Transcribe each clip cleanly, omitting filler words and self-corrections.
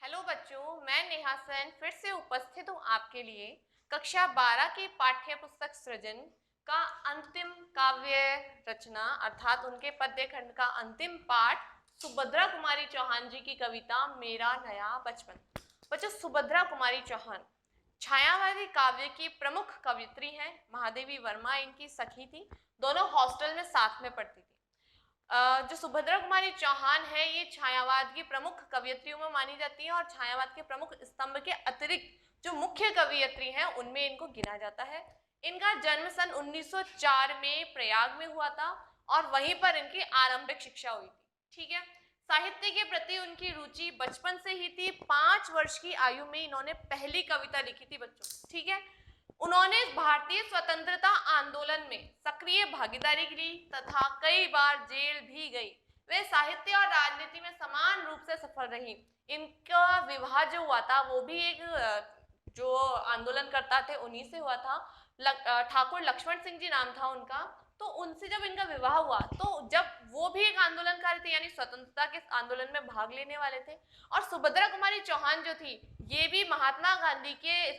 Hello बच्चों, मैं नेहा सेन फिर से उपस्थित हूँ आपके लिए कक्षा 12 की पाठ्य पुस्तक सृजन का अंतिम काव्य रचना अर्थात उनके पद्य खंड का अंतिम पाठ सुभद्रा कुमारी चौहान जी की कविता मेरा नया बचपन। बच्चों, सुभद्रा कुमारी चौहान छायावादी काव्य की प्रमुख कवियत्री हैं। महादेवी वर्मा इनकी सखी थी। दोनों हॉस्टल में साथ में पढ़ती थी। जो सुभद्रा कुमारी चौहान है ये छायावाद की प्रमुख कवियत्रियों में मानी जाती है और छायावाद के प्रमुख स्तंभ के अतिरिक्त जो मुख्य कवियत्री हैं उनमें इनको गिना जाता है। इनका जन्म सन 1904 में प्रयाग में हुआ था और वहीं पर इनकी आरंभिक शिक्षा हुई थी। ठीक है। साहित्य के प्रति उनकी रुचि बचपन से ही थी। 5 वर्ष की आयु में इन्होंने पहली कविता लिखी थी बच्चों। ठीक है। उन्होंने भारतीय स्वतंत्रता आंदोलन में सक्रिय भागीदारी की तथा कई बार जेल भी गई। वे साहित्य और राजनीति में समान रूप से सफल रही। इनका विवाह जो हुआ था वो भी एक जो आंदोलनकर्ता थे उन्हीं से हुआ था। ठाकुर लक्ष्मण सिंह जी नाम था उनका। तो उनसे जब इनका विवाह हुआ तो जब वो भी एक आंदोलनकारी थे यानी स्वतंत्रता के आंदोलन में भाग लेने वाले थे। और सुभद्रा कुमारी चौहान जो थी ये भी महात्मा गांधी के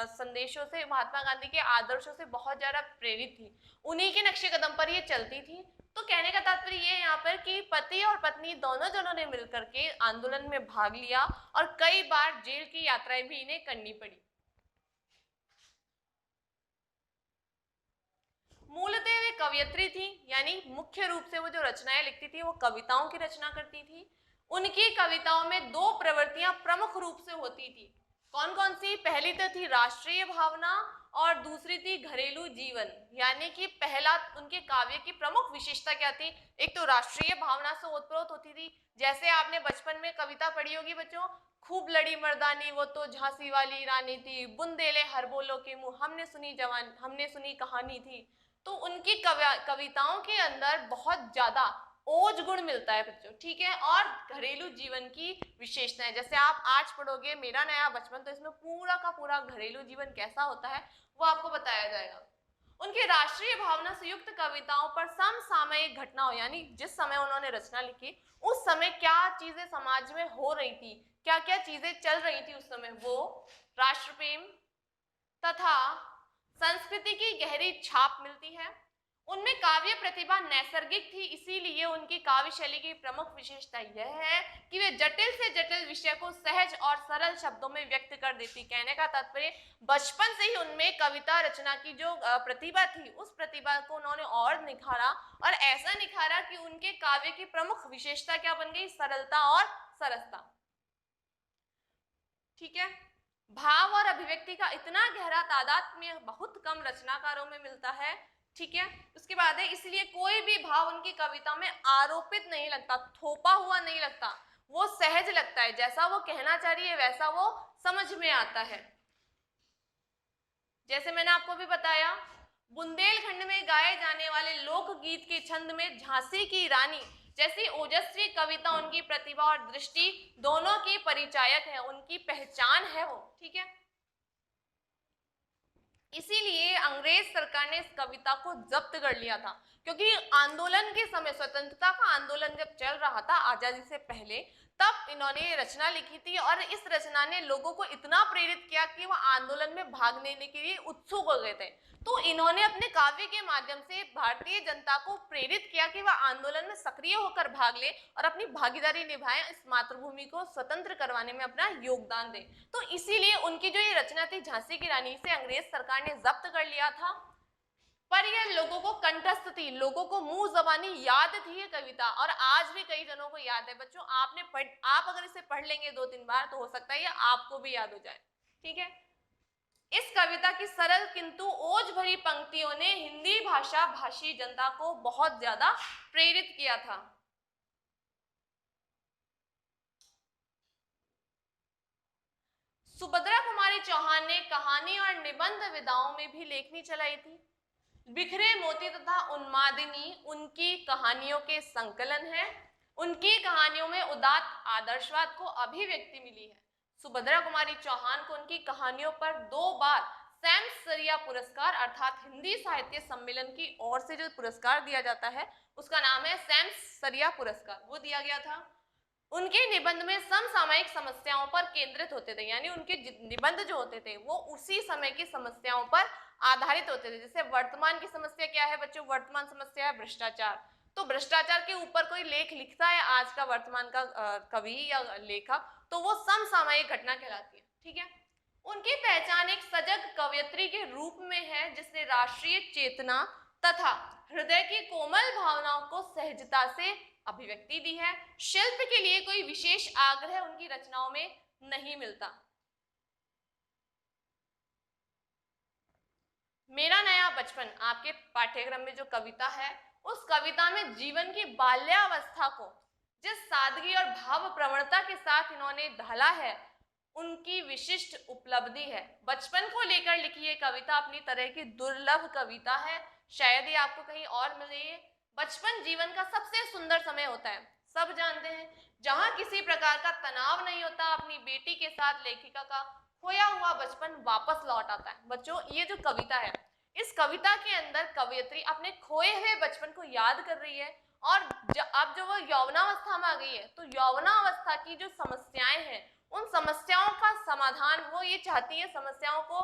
संदेशों से, महात्मा गांधी के आदर्शों से बहुत ज्यादा प्रेरित थी। उन्हीं के नक्शे कदम पर ये चलती थी। तो कहने का तात्पर्य ये यहाँ पर कि पति और पत्नी दोनों जनों ने मिलकर के आंदोलन में भाग लिया और कई बार जेल की यात्राएं भी इन्हें करनी पड़ी। मूलतः वे कवियत्री थी यानी मुख्य रूप से वो जो रचनाएं लिखती थी वो कविताओं की रचना करती थी। उनकी कविताओं में दो प्रवृत्तियां प्रमुख रूप से होती थी। कौन कौन सी? पहली तो थी राष्ट्रीय भावना और दूसरी थी घरेलू जीवन। यानी कि पहला उनके काव्य की प्रमुख विशेषता क्या थी? एक तो राष्ट्रीय भावना से ओतप्रोत होती थी। जैसे आपने बचपन में कविता पढ़ी होगी बच्चों, खूब लड़ी मर्दानी वो तो झांसी वाली रानी थी, बुंदेले हर बोलो के मुंह, हमने सुनी कहानी थी। तो उनकी कविताओं के अंदर बहुत ज्यादा ओज गुण मिलता है बच्चों। ठीक है। और घरेलू जीवन की विशेषताएं, जैसे आप आज पढ़ोगे मेरा नया बचपन, तो इसमें पूरा का पूरा घरेलू जीवन कैसा होता है वो आपको बताया जाएगा। उनकी राष्ट्रीय भावना से युक्त कविताओं पर समसामयिक घटनाओं यानी जिस समय उन्होंने रचना लिखी उस समय क्या चीजें समाज में हो रही थी, क्या क्या चीजें चल रही थी उस समय, वो राष्ट्र प्रेम तथा संस्कृति की गहरी छाप मिलती है। उनमें काव्य प्रतिभा नैसर्गिक थी, इसीलिए उनकी काव्य शैली की प्रमुख विशेषता यह है कि वे जटिल से जटिल विषय को सहज और सरल शब्दों में व्यक्त कर देती। कहने का तात्पर्य बचपन से ही उनमें कविता रचना की जो प्रतिभा थी उस प्रतिभा को उन्होंने और निखारा और ऐसा निखारा कि उनके काव्य की प्रमुख विशेषता क्या बन गई? सरलता और सरसता। ठीक है। भाव और अभिव्यक्ति का इतना गहरा तादात्म्य बहुत कम रचनाकारों में मिलता है। ठीक है। उसके बाद है इसलिए कोई भी भाव उनकी कविता में आरोपित नहीं लगता, थोपा हुआ नहीं लगता, वो सहज लगता है। जैसा वो कहना चाह रही है वैसा वो समझ में आता है। जैसे मैंने आपको भी बताया, बुंदेलखंड में गाए जाने वाले लोकगीत के छंद में झांसी की रानी जैसी ओजस्वी कविता उनकी प्रतिभा और दृष्टि दोनों की परिचायक है, उनकी पहचान है वो। ठीक है। इसीलिए अंग्रेज सरकार ने इस कविता को जब्त कर लिया था, क्योंकि आंदोलन के समय, स्वतंत्रता का आंदोलन जब चल रहा था आजादी से पहले, तब इन्होंने रचना लिखी थी और इस रचना ने लोगों को इतना प्रेरित किया कि वह आंदोलन में भाग लेने के लिए उत्सुक हो गए थे। तो इन्होंने अपने काव्य के माध्यम से भारतीय जनता को प्रेरित किया कि वह आंदोलन में सक्रिय होकर भाग ले और अपनी भागीदारी निभाएं, इस मातृभूमि को स्वतंत्र करवाने में अपना योगदान दें। तो इसीलिए उनकी जो ये रचना थी झांसी की रानी, से अंग्रेज सरकार ने जब्त कर लिया था, पर यह लोगों को कंठस्थ थी, लोगों को मुंह जबानी याद थी ये कविता और आज भी कई जनों को याद है। बच्चों आप अगर इसे पढ़ लेंगे 2-3 बार तो हो सकता है ये आपको भी याद हो जाए। ठीक है। इस कविता की सरल किंतु ओज भरी पंक्तियों ने हिंदी भाषा भाषी जनता को बहुत ज्यादा प्रेरित किया था। सुभद्रा कुमारी चौहान ने कहानी और निबंध विधाओं में भी लेखनी चलाई थी। बिखरे मोती तथा उन्मादिनी उनकी कहानियों के संकलन है। उनकी कहानियों में उदात्त आदर्शवाद को अभिव्यक्ति मिली है। सुभद्रा कुमारी चौहान को उनकी कहानियों पर 2 बार सैम्स सरिया पुरस्कार अर्थात हिंदी साहित्य सम्मेलन की ओर से जो पुरस्कार दिया जाता है उसका नाम है सैम्स सरिया पुरस्कार, वो दिया गया था। उनके निबंध में समसामयिक समस्याओं पर केंद्रित होते थे, यानी उनके निबंध जो होते थे वो उसी समय की समस्याओं पर आधारित होते थे। जैसे वर्तमान की समस्या क्या है बच्चों, वर्तमान समस्या है भ्रष्टाचार, तो भ्रष्टाचार के ऊपर कोई लेख लिखता है आज का वर्तमान का कवि या लेखक, तो वो समसामयिक घटना कहलाती है। ठीक है, उनकी पहचान एक सजग कवयित्री के रूप में है जिसने राष्ट्रीय चेतना तथा हृदय की कोमल भावनाओं को सहजता से अभिव्यक्ति दी है। शिल्प के लिए कोई विशेष आग्रह उनकी रचनाओं में नहीं मिलता। मेरा नया बचपन आपके पाठ्यक्रम में जो कविता है, उस कविता में जीवन की बाल्यावस्था को जिस सादगी और भाव प्रवणता के साथ इन्होंने ढाला है, उनकी विशिष्ट उपलब्धि है। बचपन को लेकर लिखी ये कविता अपनी तरह की दुर्लभ कविता है, शायद ही आपको कहीं और मिले। बचपन जीवन का सबसे सुंदर समय होता है, सब जानते हैं, जहां किसी प्रकार का तनाव नहीं होता। अपनी बेटी के साथ लेखिका का खोया हुआ बचपन वापस लौट आता है। बच्चों, ये जो कविता है, इस कविता के अंदर कवयित्री अपने खोए हुए बचपन को याद कर रही है, और अब जो वो यौवनावस्था में आ गई है, तो यौवनावस्था की जो समस्याएं हैं, उन समस्याओं का समाधान वो ये चाहती है, समस्याओं को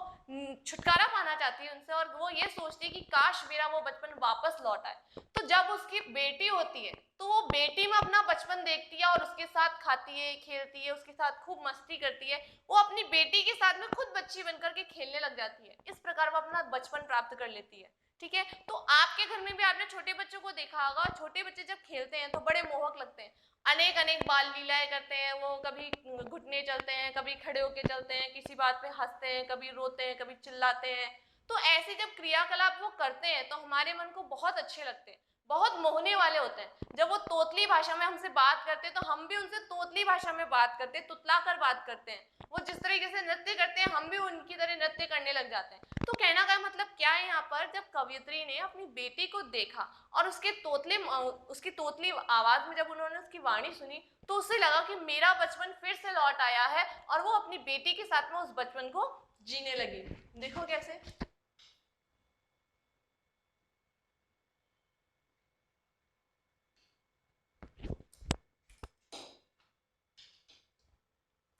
छुटकारा पाना चाहती है उनसे, और वो ये सोचती है कि काश मेरा वो बचपन वापस लौट आए। तो जब उसकी बेटी होती है, तो वो बेटी में अपना बचपन देखती है और उसके साथ खाती है, खेलती है, उसके साथ खूब मस्ती करती है। वो अपनी बेटी के साथ में खुद बच्ची बनकर के खेलने लग जाती है। इस प्रकार वो अपना बचपन प्राप्त कर लेती है। ठीक है, तो आपके घर में भी आपने छोटे बच्चों को देखा होगा, छोटे बच्चे जब खेलते हैं तो बड़े मोहक लगते हैं, अनेक अनेक बाल लीलाएं करते हैं। वो कभी घुटने चलते हैं, कभी खड़े होके चलते हैं, किसी बात पे हंसते हैं, कभी रोते हैं, कभी चिल्लाते हैं। तो ऐसे जब क्रियाकलाप वो करते हैं तो हमारे मन को बहुत अच्छे लगते हैं, बहुत मोहने वाले होते हैं। जब वो तोतली भाषा में हमसे बात करते हैं तो हम भी उनसे तोतली भाषा में बात करते हैं, तुतला कर बात करते हैं। वो जिस तरीके से नृत्य करते हैं, हम भी उनकी तरह नृत्य करने लग जाते हैं। तो कहना का मतलब क्या है, यहाँ पर जब कवयित्री ने अपनी बेटी को देखा और उसकी तोतली आवाज में जब उन्होंने उसकी वाणी सुनी, तो उसे लगा कि मेरा बचपन फिर से लौट आया है, और वो अपनी बेटी के साथ में उस बचपन को जीने लगी। देखो कैसे।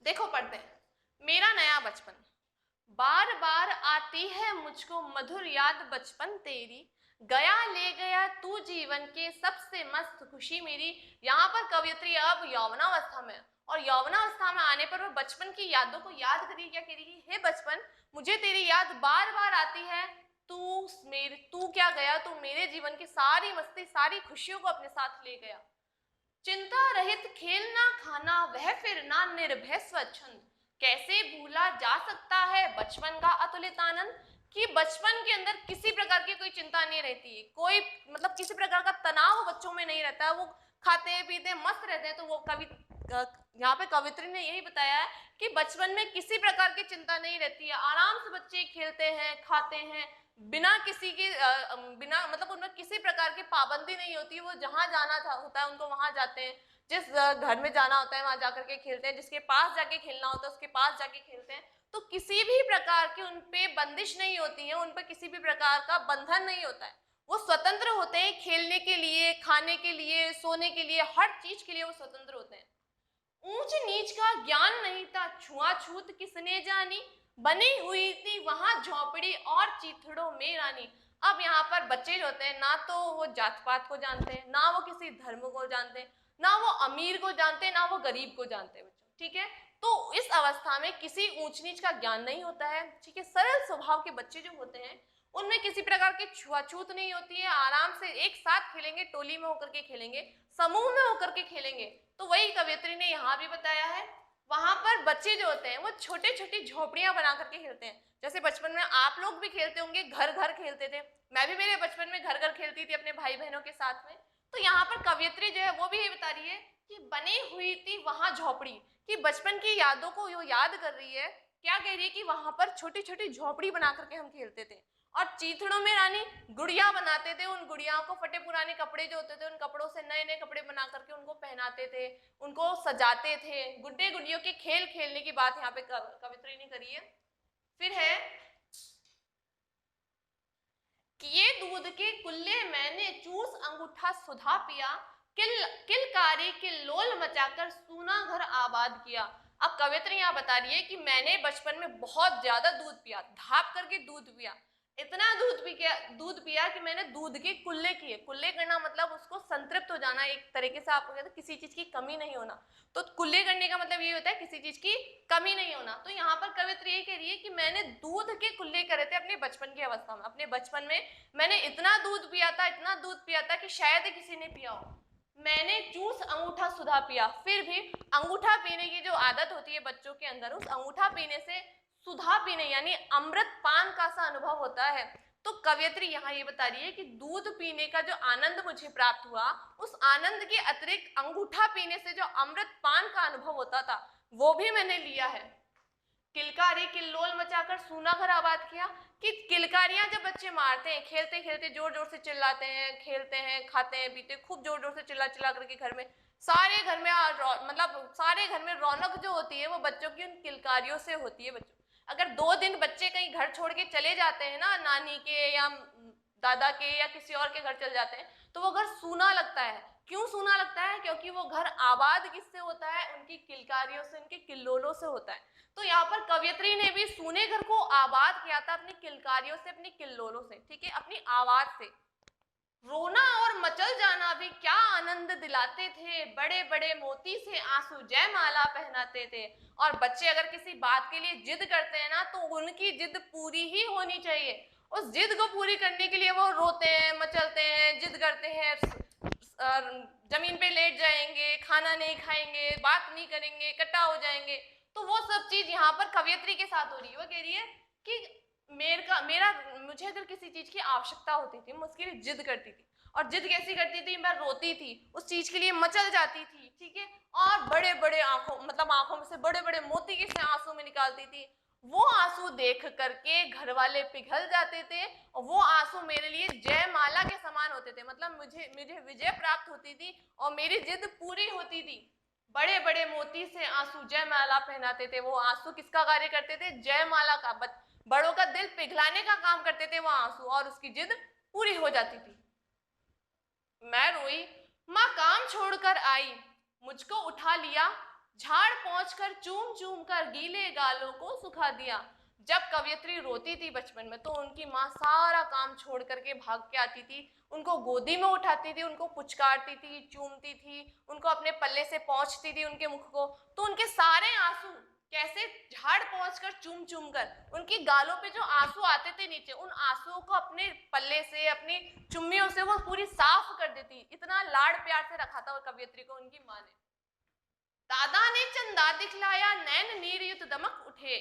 देखो पढ़ते हैं, मेरा नया बचपन। बार बार आती है मुझको मधुर याद बचपन तेरी, गया ले गया तू जीवन के सबसे मस्त खुशी मेरी। यहाँ पर कवयित्री अब यौवनावस्था में, और यौवनावस्था में आने पर वह बचपन की यादों को याद करी, क्या करेगी, हे बचपन मुझे तेरी याद बार बार आती है, तू क्या गया, तू मेरे जीवन की सारी मस्ती सारी खुशियों को अपने साथ ले गया। चिंता रहित खेलना खाना वह फिर ना निर्भय स्वच्छंद, कैसे भूला जा सकता है बचपन का अतुलित आनंद। कि बचपन के अंदर किसी प्रकार की कोई चिंता नहीं रहती है, कोई मतलब किसी प्रकार का तनाव बच्चों में नहीं रहता है, वो खाते पीते मस्त रहते हैं। तो वो यहाँ पे कवित्री ने यही बताया है कि बचपन में किसी प्रकार की चिंता नहीं रहती है, आराम से बच्चे खेलते हैं, खाते हैं, बिना किसी की बिना मतलब उनमें किसी प्रकार की पाबंदी नहीं होती है। वो जहां जाना होता है उनको वहां जाते हैं, जिस घर में जाना होता है वहां जाकर के खेलते हैं, जिसके पास जाके खेलना होता है उसके पास जाके खेलते हैं। तो किसी भी प्रकार की उनपे बंदिश नहीं होती है, उन पर किसी भी प्रकार का बंधन नहीं होता है। वो स्वतंत्र होते हैं, खेलने के लिए, खाने के लिए, सोने के लिए, हर चीज के लिए वो स्वतंत्र होते हैं। ऊंच नीच का ज्ञान नहीं था, छुआछूत किसने जानी, बनी हुई थी वहां झोपड़ी और चीथड़ों में रानी। अब यहाँ पर बच्चे जो होते हैं, ना तो वो जात पात को जानते हैं, ना वो किसी धर्म को जानते हैं, ना वो अमीर को जानते हैं, ना वो गरीब को जानते हैं बच्चों। ठीक है, तो इस अवस्था में किसी ऊंच नीच का ज्ञान नहीं होता है। ठीक है, सरल स्वभाव के बच्चे जो होते हैं उनमें किसी प्रकार की छुआछूत नहीं होती है, आराम से एक साथ खेलेंगे, टोली में होकर के खेलेंगे, समूह में होकर के खेलेंगे। तो वही कवियत्री ने यहाँ भी बताया है। वहां पर बच्चे जो होते हैं वो छोटे छोटी झोपड़ियां बना करके खेलते हैं, जैसे बचपन में आप लोग भी खेलते होंगे, घर घर खेलते थे। मैं भी मेरे बचपन में घर घर खेलती थी अपने भाई बहनों के साथ में। तो यहाँ पर कवियत्री जो है वो भी ये बता रही है कि बनी हुई थी वहां झोपड़ी, कि बचपन की यादों को वो याद कर रही है। क्या कह रही है कि वहां पर छोटी छोटी झोपड़ी बना करके हम खेलते थे, और चीथड़ों में रानी गुड़िया बनाते थे। उन गुड़ियाओं को फटे पुराने कपड़े जो होते थे, उन कपड़ों से नए नए कपड़े बना करके उनको पहनाते थे, उनको सजाते थे। गुड्डे गुड़ियों के खेल खेलने की बात यहाँ पे कवित्री ने करी है। फिर है कि ये दूध के कुल्ले मैंने चूस अंगूठा सुधा पिया, किलकारी किल्लोल मचाकर सूना घर आबाद किया। अब कवियत्री यहाँ बता रही है कि मैंने बचपन में बहुत ज्यादा दूध पिया, धाप करके दूध पिया, इतना दूध पिया कि मैंने दूध के कुल्ले किए। कुल्ले करना मतलब उसको संतृप्त हो जाना, एक तरीके से आपको कहते हैं किसी चीज की कमी नहीं होना। तो कुल्ले करने का मतलब ये होता है किसी चीज की कमी नहीं होना। तो यहाँ पर कवियत्री ये कह रही है कि मैंने दूध के कुल्ले करे थे अपने बचपन की अवस्था में। अपने बचपन में मैंने इतना दूध पिया था, इतना दूध पिया था कि शायद किसी ने पिया हो। मैंने जूस अंगूठा सुधा पिया। फिर भी अंगूठा पीने की जो आदत होती है बच्चों के अंदर, उस अंगूठा पीने से सुधा पीने यानी अमृत पान का सा अनुभव होता है। तो कवियत्री यहाँ ये बता रही है कि दूध पीने का जो आनंद मुझे प्राप्त हुआ, उस आनंद के अतिरिक्त अंगूठा पीने से जो अमृत पान का अनुभव होता था वो भी मैंने लिया है। किलकारी किल्लोल मचाकर सूना घर आबाद किया, कि किलकारियां जब बच्चे मारते हैं, खेलते खेलते जोर जोर से चिल्लाते हैं, खेलते हैं, खाते हैं, पीते, खूब जोर जोर से चिल्ला चिल्ला करके घर में सारे घर में मतलब सारे घर में रौनक जो होती है वो बच्चों की उन किलकारियों से होती है। बच्चों अगर 2 दिन बच्चे कहीं घर छोड़ के चले जाते हैं ना, नानी के या दादा के या किसी और के घर चले जाते हैं, तो वो घर सूना लगता है। क्यों सूना लगता है? क्योंकि वो घर आबाद किससे होता है? उनकी किलकारियों से, उनके किल्लोलों से होता है। तो यहाँ पर कवियत्री ने भी सूने घर को आबाद किया था अपनी किलकारियों से, अपनी किल्लोलों से, ठीक है, अपनी आवाज से। रोना और मचल जाना भी क्या आनंद दिलाते थे, बड़े बड़े मोती से आंसू जयमाला पहनाते थे। और बच्चे अगर किसी बात के लिए जिद करते हैं ना, तो उनकी जिद पूरी ही होनी चाहिए। उस जिद को पूरी करने के लिए वो रोते हैं, मचलते हैं, जिद करते हैं, जमीन पे लेट जाएंगे, खाना नहीं खाएंगे, बात नहीं करेंगे, इकट्ठा हो जाएंगे। तो वो सब चीज यहाँ पर कवियत्री के साथ हो रही है। वो कह रही है कि मुझे अगर किसी चीज की आवश्यकता होती थी, मैं उसके लिए जिद करती थी। और जिद कैसी करती थी? मैं रोती थी, उस चीज के लिए मचल जाती थी, ठीक है, और बड़े बड़े आंखों में से बड़े बड़े मोती के से आंसू में निकालती थी। वो आंसू देख करके घर वाले पिघल जाते थे, और वो आंसू मेरे लिए जयमाला के समान होते थे। मतलब मुझे विजय प्राप्त होती थी और मेरी जिद पूरी होती थी। बड़े बड़े मोती से आंसू जयमाला पहनाते थे। वो आंसू किसका कार्य करते थे? जयमाला का। बड़ों का दिल पिघलाने का काम करते थे वो आंसू, और उसकी जिद पूरी हो जाती थी। मैं रोई, माँ काम छोड़कर आई, मुझको उठा लिया, झाड़ पहुंचकर चूम चूम कर गीले गालों को सुखा दिया। जब कवियत्री रोती थी बचपन में, तो उनकी माँ सारा काम छोड़ करके भाग के आती थी, उनको गोदी में उठाती थी, उनको पुचकारती थी, चूमती थी, उनको अपने पल्ले से पोंछती थी उनके मुख को। तो उनके सारे आंसू कैसे झाड़ पहुंचकर चूम चूम कर उनकी गालों पे जो आंसू आते थे नीचे, उन आंसुओं को अपने पल्ले से, अपनी चुम्मियों से वो पूरी साफ कर देती। इतना लाड़ प्यार से रखा था कवियत्री को उनकी माँ ने। दादा ने चंदा दिखलाया, नैन नीर युत दमक उठे,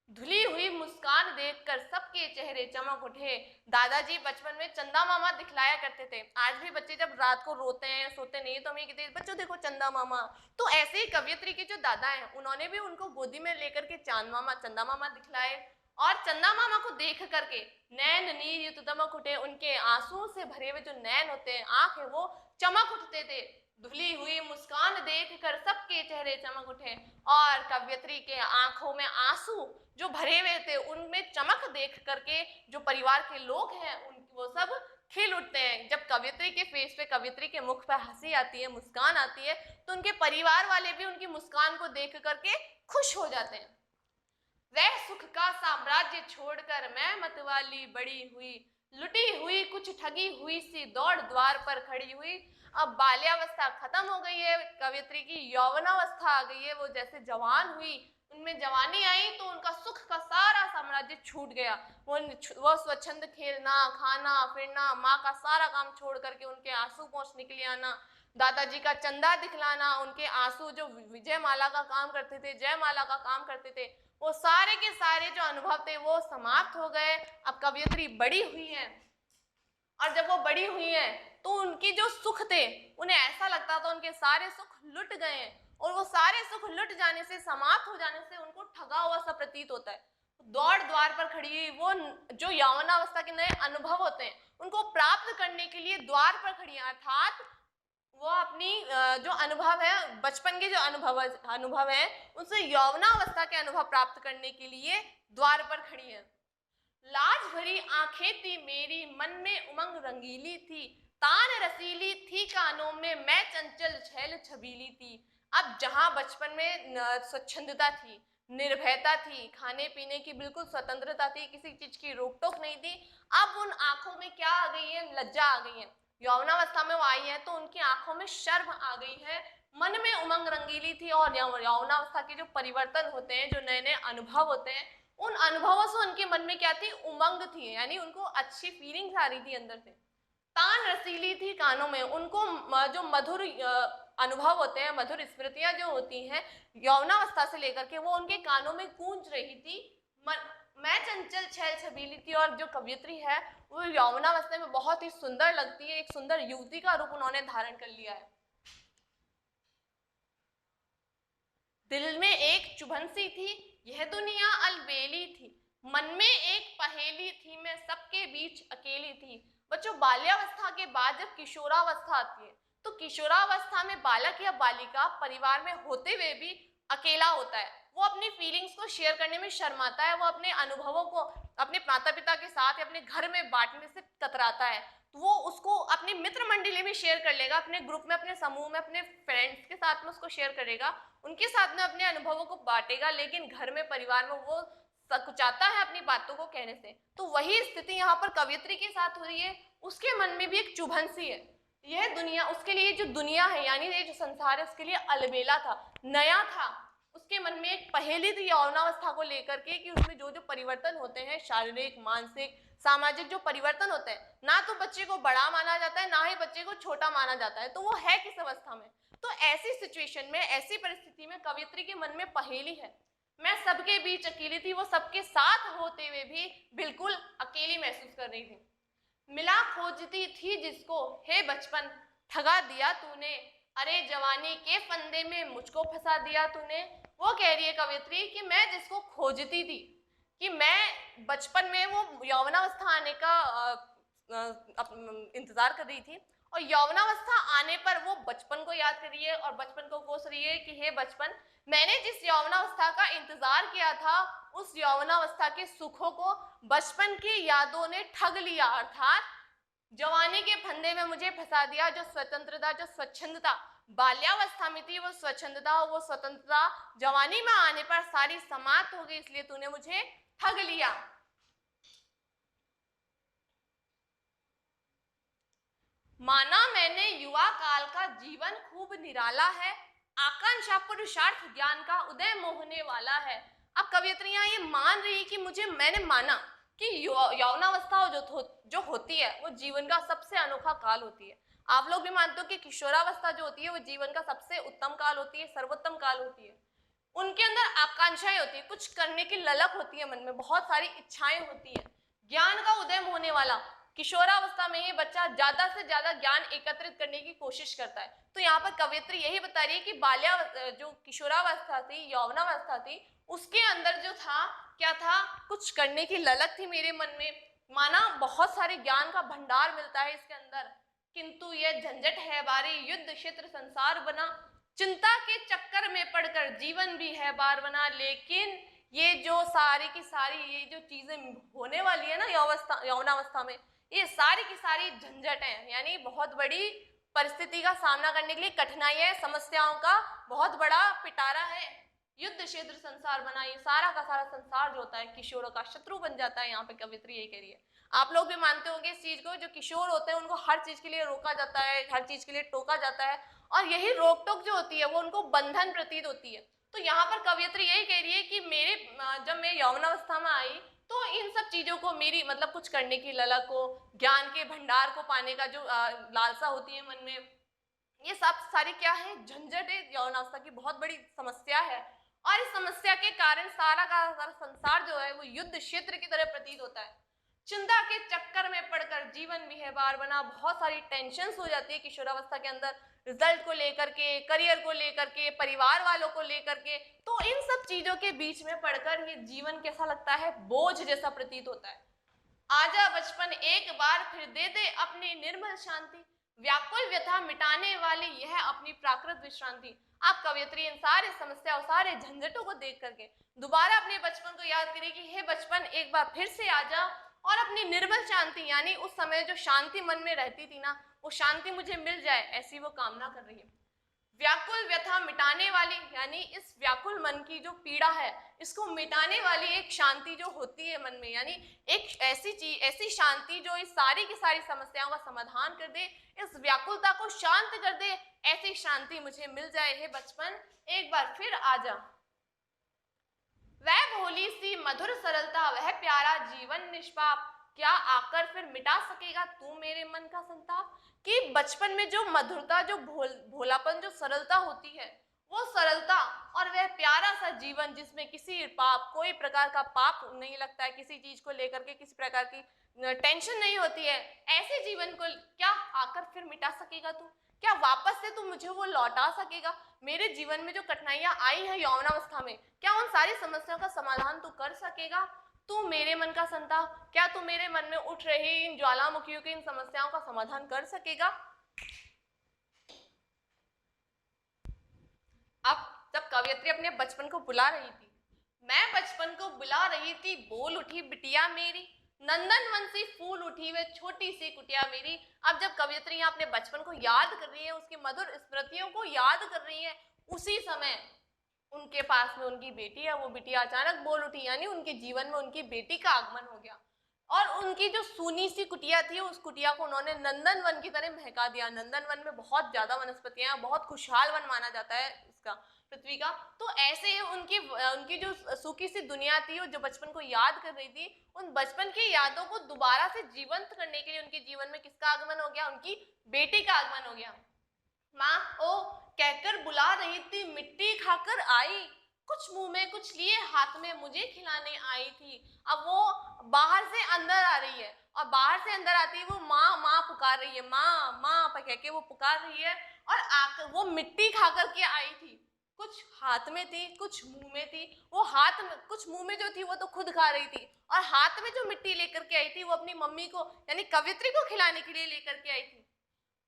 धुली हुई मुस्कान देखकर सबके चेहरे चमक उठे। दादाजी बचपन में चंदा मामा दिखलाया करते थे। आज भी बच्चे जब रात को रोते हैं, सोते नहीं, तो हम ये कहते हैं बच्चों देखो चंदा मामा। तो ऐसे ही कवियत्री के जो दादा हैं, उन्होंने भी उनको गोदी में लेकर के चंदा मामा दिखलाए, और चंदा मामा को देख करके नैन नीर युत दमक उठे, उनके आंसुओं से भरे हुए जो नैन होते हैं, आंख है, वो चमक उठते थे। धुली हुई मुस्कान देखकर सबके चेहरे चमक उठे, और कवियत्री के आंखों में आंसू जो भरे हुए थे, उनमें चमक देख करके जो परिवार के लोग हैं वो सब खिल उठते हैं। जब कवियत्री के फेस पे, कवियत्री के मुख पे हंसी आती है, मुस्कान आती है, तो उनके परिवार वाले भी उनकी मुस्कान को देख करके खुश हो जाते हैं। वह सुख का साम्राज्य छोड़कर मैं मतवाली बड़ी हुई, लुटी हुई कुछ ठगी हुई सी दौड़ द्वार पर खड़ी हुई। अब बाल्यावस्था खत्म हो गई है कवियत्री की, यौवनावस्था आ गई है। वो जैसे जवान हुई, उनमें जवानी आई, तो उनका सुख का सारा साम्राज्य छूट गया। वो स्वच्छंद खेलना, खाना, फिरना, माँ का सारा काम छोड़ करके उनके आंसू पोंछने के लिए आना, दादाजी का चंदा दिखलाना, उनके आंसू जो विजयमाला का काम करते थे, जयमाला का काम करते थे, वो सारे के सारे जो अनुभव थे वो समाप्त हो गए। अब कवियत्री बड़ी हुई है, और जब वो बड़ी हुई है तो उनकी जो सुख थे, उन्हें ऐसा लगता था उनके सारे सुख लुट गए हैं, और वो सारे सुख लुट जाने से, समाप्त हो जाने से उनको ठगा हुआ सा प्रतीत होता है। दौड़ द्वार पर खड़ी हुई, वो जो यौवनावस्था के नए अनुभव होते हैं उनको प्राप्त करने के लिए द्वार पर खड़ी है, अर्थात वो अपनी जो अनुभव है, बचपन के जो अनुभव है, उनसे यौवनावस्था के अनुभव प्राप्त करने के लिए द्वार पर खड़ी है। लाज भरी आंखें थी मेरी, मन में उमंग रंगीली थी, तान रसीली थी कानों में, मैं चंचल छैल छबीली थी। अब जहां बचपन में स्वच्छंदता थी, निर्भयता थी, खाने पीने की बिल्कुल स्वतंत्रता थी, किसी चीज की रोक टोक नहीं थी, अब उन आंखों में क्या आ गई है? लज्जा आ गई है। यौवनावस्था में वो आई है तो उनकी आंखों में शर्म आ गई है, मन में उमंग रंगीली थी। और यौवनावस्था के जो परिवर्तन होते हैं, जो नए नए अनुभव होते हैं, उन अनुभवों से उनके मन में क्या थी? उमंग थी, यानी उनको अच्छी फीलिंग्स आ रही थी अंदर से। तान रसीली थी कानों में, उनको जो मधुर अनुभव होते हैं, मधुर स्मृतियां जो होती हैं यौवनावस्था से लेकर के, वो उनके कानों में गूंज रही थी। मैं चंचल छैल छबीली थी। और जो कवियत्री है वो यौवनावस्था में बहुत ही सुंदर लगती है, एक सुंदर युवती का रूप उन्होंने धारण कर लिया है। दिल में एक चुभन सी थी, यह दुनिया अलबेली थी, मन में एक पहेली थी, मैं सबके बीच अकेली थी। बच्चों, बाल्यावस्था के बाद जब किशोरावस्था आती है, तो किशोरावस्था में बालक या बालिका परिवार में होते हुए भी अकेला होता है। वो अपनी फीलिंग्स को शेयर करने में शर्माता है, वो अपने अनुभवों को अपने माता पिता के साथ या अपने घर में बांटने से कतराता है। तो वो उसको अपनी मित्र मंडली में शेयर कर लेगा, अपने ग्रुप में, अपने समूह में, अपने फ्रेंड्स के साथ में उसको शेयर करेगा, उनके साथ में अपने अनुभवों को बांटेगा, लेकिन घर में, परिवार में वो सकुचाता है अपनी बातों को कहने से। तो वही स्थिति यहाँ पर कवियत्री के साथ हो रही है। उसके मन में भी एक चुभन सी है। यह दुनिया, उसके लिए जो दुनिया है, यानी ये जो संसार है, उसके लिए अलबेला था, नया था। उसके मन में एक पहेली थी यौवनावस्था को लेकर के, कि उसमें जो जो परिवर्तन होते हैं, शारीरिक, मानसिक, सामाजिक जो परिवर्तन होते हैं, ना तो बच्चे को बड़ा माना जाता है, ना ही बच्चे को छोटा माना जाता है। तो वो है किस अवस्था में? तो ऐसी सिचुएशन में, ऐसी परिस्थिति में कवियत्री के मन में पहेली है। मैं सबके बीच अकेली थी, वो सबके साथ होते हुए भी बिल्कुल अकेली महसूस कर रही थी। मिला खोजती थी जिसको, हे बचपन ठगा दिया तूने, अरे जवानी के फंदे में मुझको फंसा दिया तूने। वो कह रही है कवियत्री कि मैं जिसको खोजती थी, कि मैं बचपन में वो यौवनावस्था आने का इंतजार कर रही थी, और यौवनावस्था आने पर वो बचपन को याद कर रही है और बचपन को कोस रही है कि हे बचपन, मैंने जिस यौवनावस्था का इंतजार किया था, उस यौवनावस्था के सुखों को बचपन की यादों ने ठग लिया, अर्थात जवानी के फंदे में मुझे फंसा दिया। जो स्वतंत्रता, जो स्वच्छंदता बाल्यावस्था में थी, वो स्वच्छंदता, वो स्वतंत्रता जवानी में आने पर सारी समाप्त हो गई, इसलिए तूने मुझे ठग लिया। माना मैंने युवा काल का जीवन खूब निराला है, आकांक्षा पुरुषार्थ ज्ञान का उदय मोहने वाला है। अब कवियत्रियां ये मान रही कि मैंने माना कि यौवनावस्था जो होती है वो जीवन का सबसे अनोखा काल होती है। आप लोग भी मानते हो कि किशोरावस्था जो होती है वो जीवन का सबसे उत्तम काल होती है, सर्वोत्तम काल होती है। उनके अंदर आकांक्षाएं होती है, कुछ करने की ललक होती है, मन में बहुत सारी इच्छाएं होती है, ज्ञान का उदय होने वाला। किशोरावस्था में ही बच्चा ज्यादा से ज्यादा ज्ञान एकत्रित करने की कोशिश करता है। तो यहाँ पर कवियत्री यही बता रही है कि जो किशोरावस्था थी, यौवनावस्था थी, उसके अंदर जो था, क्या था? कुछ करने की ललक थी मेरे मन में, माना बहुत सारे ज्ञान का भंडार मिलता है इसके अंदर, किंतु यह झंझट है बारी, युद्ध क्षेत्र संसार बना, चिंता के चक्कर में पड़कर जीवन भी है बार बना। लेकिन ये जो सारी की सारी ये जो चीजें होने वाली है ना यौवनावस्था में, ये सारी की सारी झंझट है, यानी बहुत बड़ी परिस्थिति का सामना करने के लिए कठिनाइयां, समस्याओं का बहुत बड़ा पिटारा है। युद्ध क्षेत्र संसार बना, ये सारा का सारा संसार जो होता है किशोरों का शत्रु बन जाता है। यहाँ पे कवियत्री यही कह रही है। आप लोग भी मानते होंगे इस चीज को, जो किशोर होते हैं उनको हर चीज के लिए रोका जाता है, हर चीज के लिए टोका जाता है, और यही रोक टोक जो होती है वो उनको बंधन प्रतीत होती है। तो यहाँ पर कवियत्री यही कह रही है कि जब मैं यौवनावस्था में आई तो इन सब चीजों को, मेरी मतलब कुछ करने की ललक को, ज्ञान के भंडार को पाने का जो लालसा होती है मन में, ये सब सारी क्या है? झंझट है, यौवनावस्था की बहुत बड़ी समस्या है। और इस समस्या के कारण सारा का सारा संसार जो है वो युद्ध क्षेत्र की तरह प्रतीत होता है। चिंता के चक्कर में पड़कर जीवन भी है बार बना, बहुत सारी टेंशन्स हो जाती है किशोरावस्था के अंदर, रिजल्ट को लेकर के, करियर को लेकर के, परिवार वालों को लेकर के। तो इन सब चीजों के बीच में पड़कर ये जीवन कैसा लगता है? बोझ जैसा प्रतीत होता है। आजा बचपन एक बार फिर दे दे अपनी निर्मल शांति, व्याकुल व्यथा मिटाने वाली यह अपनी प्राकृत विश्रांति। आप कवियत्री इन सारी समस्याओं, सारे झंझटों को देख करके दोबारा अपने बचपन को याद करिए कि हे बचपन, एक बार फिर से आजा और अपनी निर्मल शांति, यानी उस समय जो शांति मन में रहती थी ना, वो शांति मुझे मिल जाए, ऐसी वो कामना कर रही है। व्याकुल व्यथा मिटाने वाली, यानी इस व्याकुल मन की जो पीड़ा है इसको मिटाने वाली एक शांति जो होती है मन में, यानी एक ऐसी चीज, ऐसी शांति जो इस सारी की सारी समस्याओं का समाधान कर दे, इस व्याकुलता को शांत कर दे, ऐसी शांति मुझे मिल जाए। हे बचपन एक बार फिर आ जा। वह भोली सी मधुर सरलता, वह प्यारा जीवन निष्पाप, क्या आकर फिर मिटा सकेगा तू मेरे मन का संताप। कि बचपन में जो मधुरता, जो भोलापन, जो सरलता होती है, वो सरलता और वह प्यारा सा जीवन जिसमें किसी पाप, कोई प्रकार का पाप नहीं लगता है, किसी चीज को लेकर के किसी प्रकार की टेंशन नहीं होती है, ऐसे जीवन को क्या आकर फिर मिटा सकेगा तू? क्या वापस से तू मुझे वो लौटा सकेगा? मेरे जीवन में जो कठिनाइयां आई है यौवनावस्था में, क्या उन सारी समस्याओं का समाधान तू कर सकेगा? तू मेरे मन का संताप, क्या तू मेरे मन में उठ रही इन ज्वालामुखियों की इन समस्याओं का समाधान कर सकेगा? अब जब कवयित्री अपने बचपन को बुला रही थी, मैं बचपन को बुला रही थी, बोल उठी बिटिया मेरी, नंदन वन सी फूल उठी वे छोटी सी कुटिया मेरी। अब जब कवयित्री यहाँ अपने बचपन को याद कर रही है, उसकी मधुर स्मृतियों को याद कर रही है, उसी समय उनके पास में उनकी बेटी है, वो बिटिया अचानक बोल उठी, यानी उनके जीवन में उनकी बेटी का आगमन हो गया। और उनकी जो सूनी सी कुटिया थी, उस कुटिया को उन्होंने नंदन वन की तरह महका दिया। नंदन वन में बहुत ज्यादा वनस्पतियां, बहुत खुशहाल वन माना जाता है इसका, पृथ्वी का। तो ऐसे उनकी जो सूखी सी दुनिया थी, जो बचपन को याद कर रही थी, उन बचपन की यादों को दोबारा से जीवंत करने के लिए उनके जीवन में किसका आगमन हो गया? उनकी बेटी का आगमन हो गया। माँ ओ कहकर बुला रही थी, मिट्टी खाकर आई, कुछ मुंह में कुछ लिए हाथ में मुझे खिलाने आई थी। अब वो बाहर से अंदर आ रही है, और बाहर से अंदर आती है वो माँ माँ पुकार रही है, माँ माँ कह के वो पुकार रही है। और आकर वो मिट्टी खा करके आई थी, कुछ हाथ में थी कुछ मुंह में थी। वो हाथ में कुछ, मुंह में जो थी वो तो खुद खा रही थी, और हाथ में जो मिट्टी लेकर के आई थी वो अपनी मम्मी को, यानी कवयित्री को खिलाने के लिए लेकर के आई थी।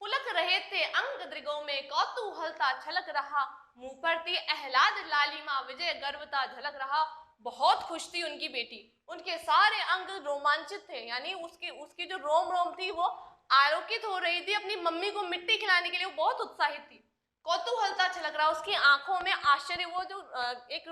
पुलक रहे थे अंग दृगों में, कौतूहलता छलक रहा, मुंह पर थी आह्लाद लालिमा, विजय गर्वता झलक रहा। बहुत खुश थी उनकी बेटी, उनके सारे अंग रोमांचित थे, यानी उसकी उसकी जो रोम रोम थी वो आलोकित हो रही थी। अपनी मम्मी को मिट्टी खिलाने के लिए वो बहुत उत्साहित थी। कौतूहलता छलक रहा, उसकी आंखों में आश्चर्य, वो जो एक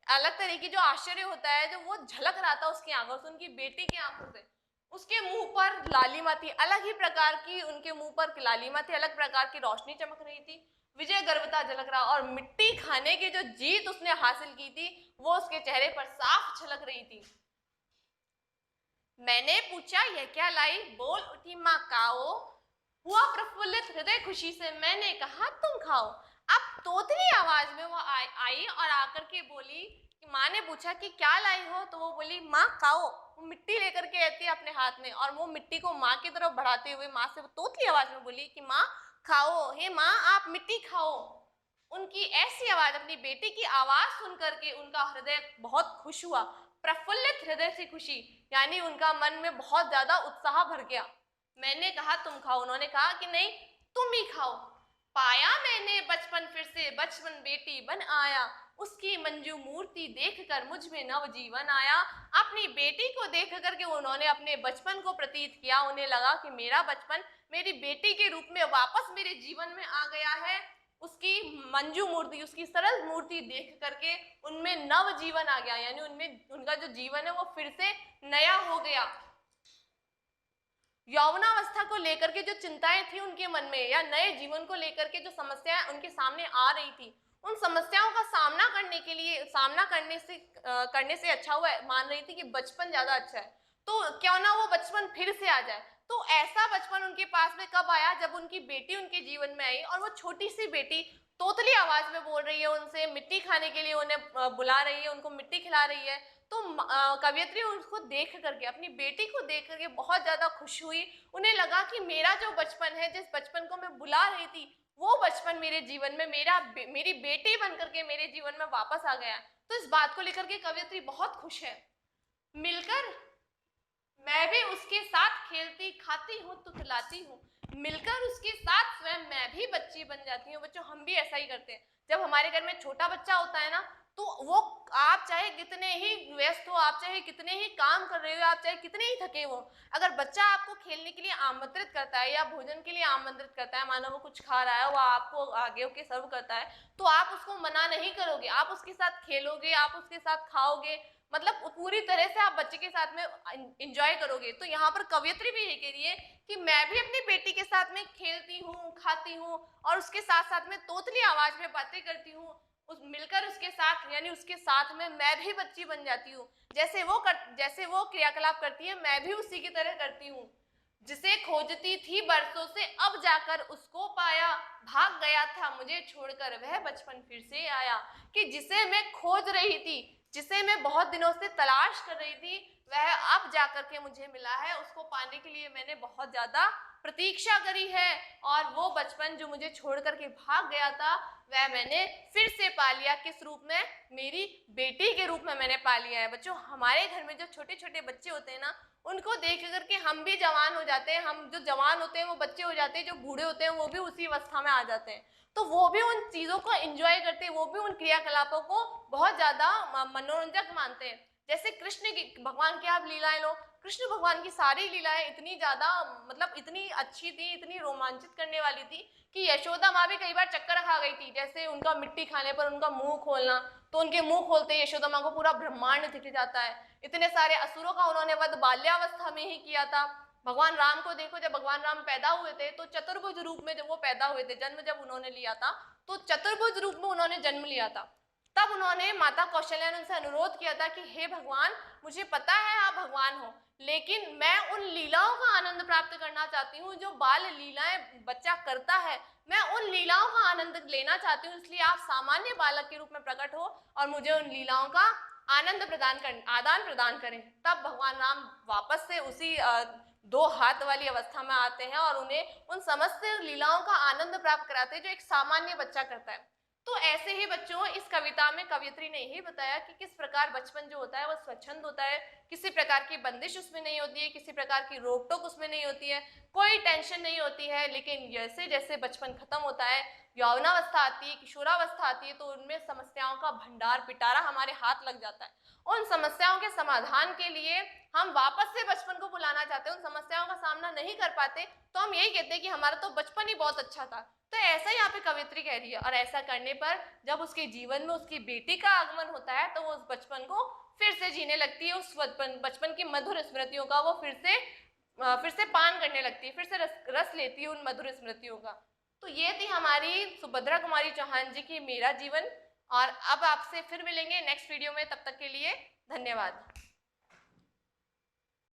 अलग तरीके जो आश्चर्य होता है, जो वो झलक रहा था उसकी आंखों से, उनकी बेटी की आंखों से। उसके मुंह पर लालिमा थी, अलग ही प्रकार की उनके मुंह पर लालिमा थी, अलग प्रकार की रोशनी चमक रही थी, विजय गर्वता झलक रहा। और मिट्टी खाने की जो जीत उसने हासिल की थी वो उसके चेहरे पर साफ झलक रही थी। मैंने पूछा यह क्या लाई, बोल उठी माँ काओ, हुआ प्रफुल्लित हृदय खुशी से, मैंने कहा तुम खाओ। अब तोतली आवाज में वो आई और आकर के बोली कि माँ ने पूछा कि क्या लाई हो, तो वो बोली माँ खाओ। वो मिट्टी लेकर के आती है अपने हाथ में, और वो मिट्टी को माँ की तरफ बढ़ाते हुए माँ से वो तोतली आवाज में बोली कि माँ खाओ, हे माँ आप मिट्टी खाओ। उनकी ऐसी आवाज, अपनी बेटी की आवाज सुन करके उनका हृदय बहुत खुश हुआ, प्रफुल्लित हृदय से खुशी, यानी उनका मन में बहुत ज्यादा उत्साह भर गया। मैंने कहा तुम खाओ, उन्होंने कहा कि नहीं तुम ही खाओ। पाया मैंने बचपन फिर से, बचपन बेटी बन आया, उसकी मंजू मूर्ति देखकर मुझ में नव जीवन आया। अपनी बेटी को देख करके उन्होंने अपने बचपन को प्रतीत किया, उन्हें लगा कि मेरा बचपन मेरी बेटी के रूप में वापस मेरे जीवन में आ गया है। उसकी मंजू मूर्ति, उसकी सरल मूर्ति देख करके उनमें नव जीवन आ गया, यानी उनमें उनका जो जीवन है वो फिर से नया हो गया। यौवनावस्था को लेकर के जो चिंताएं थी उनके मन में, या नए जीवन को लेकर के जो समस्याएं उनके सामने आ रही थी, उन समस्याओं का सामना करने से अच्छा हुआ मान रही थी कि बचपन ज्यादा अच्छा है, तो क्यों ना वो बचपन फिर से आ जाए। तो ऐसा बचपन उनके पास में कब आया, जब उनकी बेटी उनके जीवन में आई, और वो छोटी सी बेटी तोतली आवाज में बोल रही है, उनसे मिट्टी खाने के लिए उन्हें बुला रही है, उनको मिट्टी खिला रही है। तो कवयित्री उसको देख करके, अपनी बेटी को देख करके बहुत ज्यादा खुश हुई। उन्हें लगा कि मेरा जो बचपन है, जिस बचपन को मैं बुला रही थी, वो बचपन मेरे जीवन में मेरी बेटी बन करके मेरे जीवन में वापस आ गया। तो इस बात को लेकर के कवयित्री बहुत खुश है। मिलकर मैं भी उसके साथ खेलती खाती हूँ तो खिलाती हूँ, मिलकर उसके साथ स्वयं मैं भी बच्ची बन जाती हूँ। बच्चों हम भी ऐसा ही करते हैं, जब हमारे घर में छोटा बच्चा होता है ना, तो वो आप चाहे कितने ही व्यस्त हो, आप चाहे कितने ही काम कर रहे हो, आप चाहे कितने ही थके हो, अगर बच्चा आपको खेलने के लिए आमंत्रित करता है या भोजन के लिए आमंत्रित करता है, मानो वो कुछ खा रहा है, वो आपको आगे होके सर्व करता है, तो आप उसको मना नहीं करोगे, आप उसके साथ खेलोगे, आप उसके साथ खाओगे, मतलब पूरी तरह से आप बच्चे के साथ में एंजॉय करोगे। तो यहाँ पर कवयित्री भी ये कह रही है कि मैं भी अपनी बेटी के साथ में खेलती हूँ, खाती हूँ और उसके साथ साथ में तोतली आवाज में बातें करती हूँ, मिलकर उसके साथ यानी उसके साथ में मैं भी बच्ची बन जाती हूँ, जैसे वो क्रियाकलाप करती है मैं भी उसी की तरह करती हूँ। जिसे खोजती थी बरसों से अब जाकर उसको पाया, भाग गया था मुझे छोड़कर वह बचपन फिर से आया। कि जिसे मैं खोज रही थी, जिसे मैं बहुत दिनों से तलाश कर रही थी, वह अब जाकर के मुझे मिला है, उसको पाने के लिए मैंने बहुत ज्यादा प्रतीक्षा करी है और वो बचपन जो मुझे छोड़ करके भाग गया था वह मैंने फिर से पा लिया। किस रूप में? मेरी बेटी के रूप में मैंने पा लिया है। बच्चों, हमारे घर में जो छोटे छोटे बच्चे होते हैं ना, उनको देख करके हम भी जवान हो जाते हैं, हम जो जवान होते हैं वो बच्चे हो जाते हैं, जो बूढ़े होते हैं वो भी उसी अवस्था में आ जाते हैं। तो वो भी उन चीजों को एंजॉय करते हैं, वो भी उन क्रियाकलापों को बहुत ज्यादा मनोरंजक मानते हैं। जैसे कृष्ण की, भगवान की आप लीलाएं लो, कृष्ण भगवान की सारी लीलाएं इतनी ज्यादा मतलब इतनी अच्छी थी, इतनी रोमांचित करने वाली थी कि यशोदा माँ भी कई बार चक्कर खा गई थी। जैसे उनका मिट्टी खाने पर उनका मुंह खोलना, तो उनके मुंह खोलते यशोदा माँ को पूरा ब्रह्मांड दिख जाता है। इतने सारे असुरों का उन्होंने वध बाल्यावस्था में ही किया था। भगवान राम को देखो, जब भगवान राम पैदा हुए थे तो चतुर्भुज रूप में जब वो पैदा हुए थे, जन्म जब उन्होंने लिया था तो चतुर्भुज रूप में उन्होंने जन्म लिया था। तब उन्होंने माता कौशल्या ने उनसे अनुरोध किया था कि हे भगवान, मुझे पता है आप भगवान हो, लेकिन मैं उन लीलाओं का आनंद प्राप्त करना चाहती हूँ जो बाल लीलाएं बच्चा करता है, मैं उन लीलाओं का आनंद लेना चाहती हूँ, इसलिए आप सामान्य बालक के रूप में प्रकट हो और मुझे उन लीलाओं का आदान प्रदान करें। तब भगवान राम वापस से उसी दो हाथ वाली अवस्था में आते हैं और उन्हें उन समस्त लीलाओं का आनंद प्राप्त कराते हैं जो एक सामान्य बच्चा करता है। तो ऐसे ही बच्चों, इस कविता में कवयित्री ने यही बताया कि किस प्रकार बचपन जो होता है वो स्वच्छंद होता है, किसी प्रकार की बंदिश उसमें नहीं होती है, किसी प्रकार की रोक टोक उसमें नहीं होती है, कोई टेंशन नहीं होती है। लेकिन जैसे जैसे बचपन खत्म होता है, यौवनावस्था आती है, किशोरावस्था आती है, तो उनमें समस्याओं का भंडार पिटारा हमारे हाथ लग जाता है। उन समस्याओं के समाधान के लिए हम वापस से बचपन को बुलाना चाहते हैं, उन समस्याओं का सामना नहीं कर पाते, तो हम यही कहते हैं कि हमारा तो बचपन ही बहुत अच्छा था। तो ऐसा यहाँ पे कवित्री कह रही है, और ऐसा करने पर जब उसके जीवन में उसकी बेटी का आगमन होता है तो वो उस बचपन को फिर से जीने लगती है, उस बचपन की मधुर स्मृतियों का वो फिर से पान करने लगती है, फिर से रस लेती है उन मधुर स्मृतियों का। तो ये थी हमारी सुभद्रा कुमारी चौहान जी की मेरा जीवन, और अब आपसे फिर मिलेंगे नेक्स्ट वीडियो में। तब तक के लिए धन्यवाद।